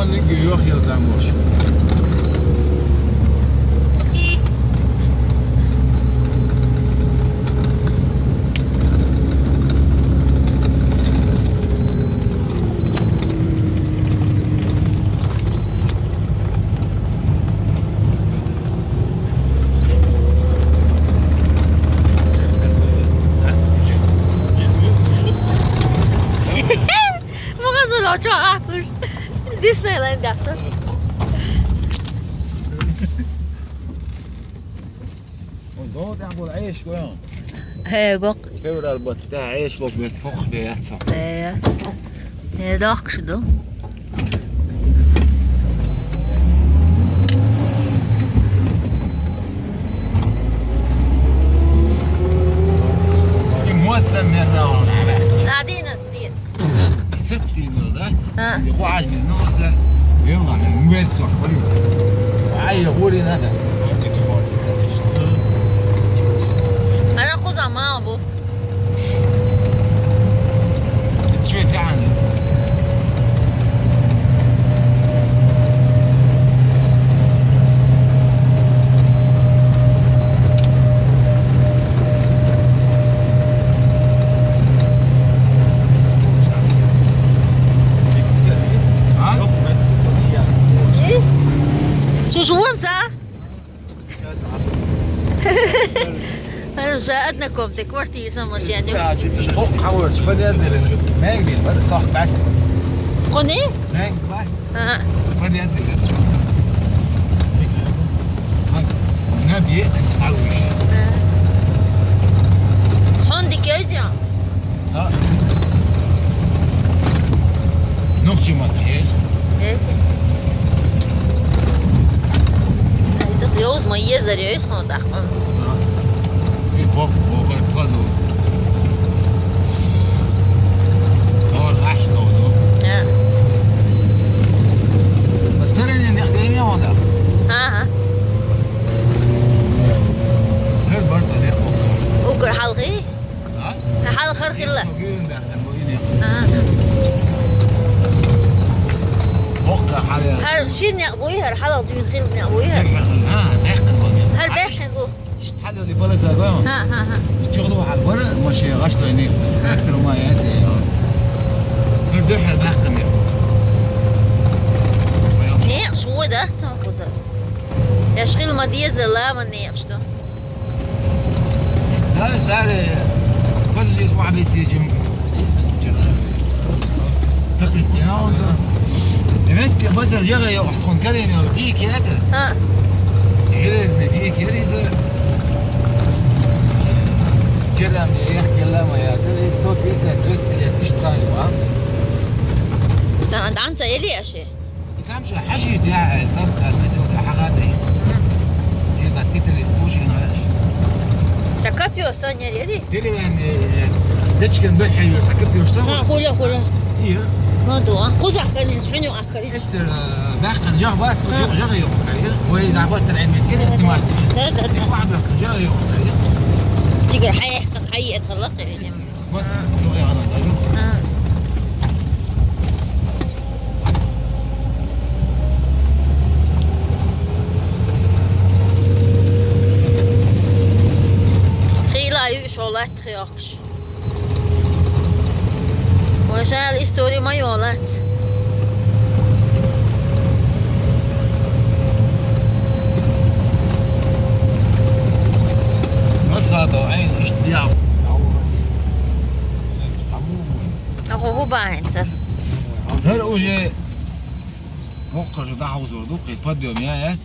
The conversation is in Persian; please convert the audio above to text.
Zamanın yok yazdan boş. Çok akmış. Disneyland yapsın. والله تعمل عيش وين؟ He bak. فور البط بتاع عيش فوق بيتفخ بيحصل. He dakşıdı. موسم يا زلمه قاعدين تصير. 60 ملات. ها. يقول عاج بزنوسه يلا من ميرس وحوليس. وعي غوري هذا. أنا خذها معه أبو. شو تعني؟ شو مسا؟ أنا مساعدنا كومتك ورتي يسمى يعني. يا شو تشطق حاول شو فدي أدري ما يقدر بس طاق بس. قني؟ ما يقدر ها. فدي أدري. نبي تعوش. حندي كيزيا. ها. نقشي ما تحيل. إيش؟ يوز ما يزر يوز ما تحكم. في بوك القدو. هو العش تودو. بس ترى إني أقدرني هذا. ها. هل برضه ليه أوكر. أوكر حلقي؟ ها؟ حلق خرخي لا. ها. وقت حاليا. هل شيء نقوي هل حلق دين خيل نقويها. ها داخل هل داخل جو. اشتحلوا اللي بلا ساقهم. ها. اشتغلوا على الورق ماشي غشلوا هناك تاكلوا ما ياتي. هردوح داخل. نيقش هو ده تنقصه. يا شغل ما ديزر لا ما نيقش ده. لا ساري بس اسمع بيسيجم. تقلت يا إمتى بس الجغة يا أحكم كلين يا بيك يا أنت. ها. يرز نبيك يرز. كلام يحكي لما يا ترى ستوب بيسا دوست اللي تشتغل وعم. عند عنتا يلي أشي. يفهمش حاجة يا تبقى تجوا حاجة زي. إيه بس كده الاستوشي نعرفش. تكابيو ثانية يلي. ترى يعني ليش كان بحي يرسكب يرسكب. ها كله. إيه. ما دوا خزع كان يحنو أكلش. إنت باخد جعبات جغ يوم خير وإذا عبات العين من كده استماع. لا. يسمع بك جغ يوم خير. تيجي حقيقة طلق يا جماعة. بس لغة غلط. خيلا يشولات خياكش. وعشان الإستوري ما يولات. بس هذا عين اشتياق. أخو باين سر. هل أوجي موقع جدا حوزر دوق يتفضل يوميات.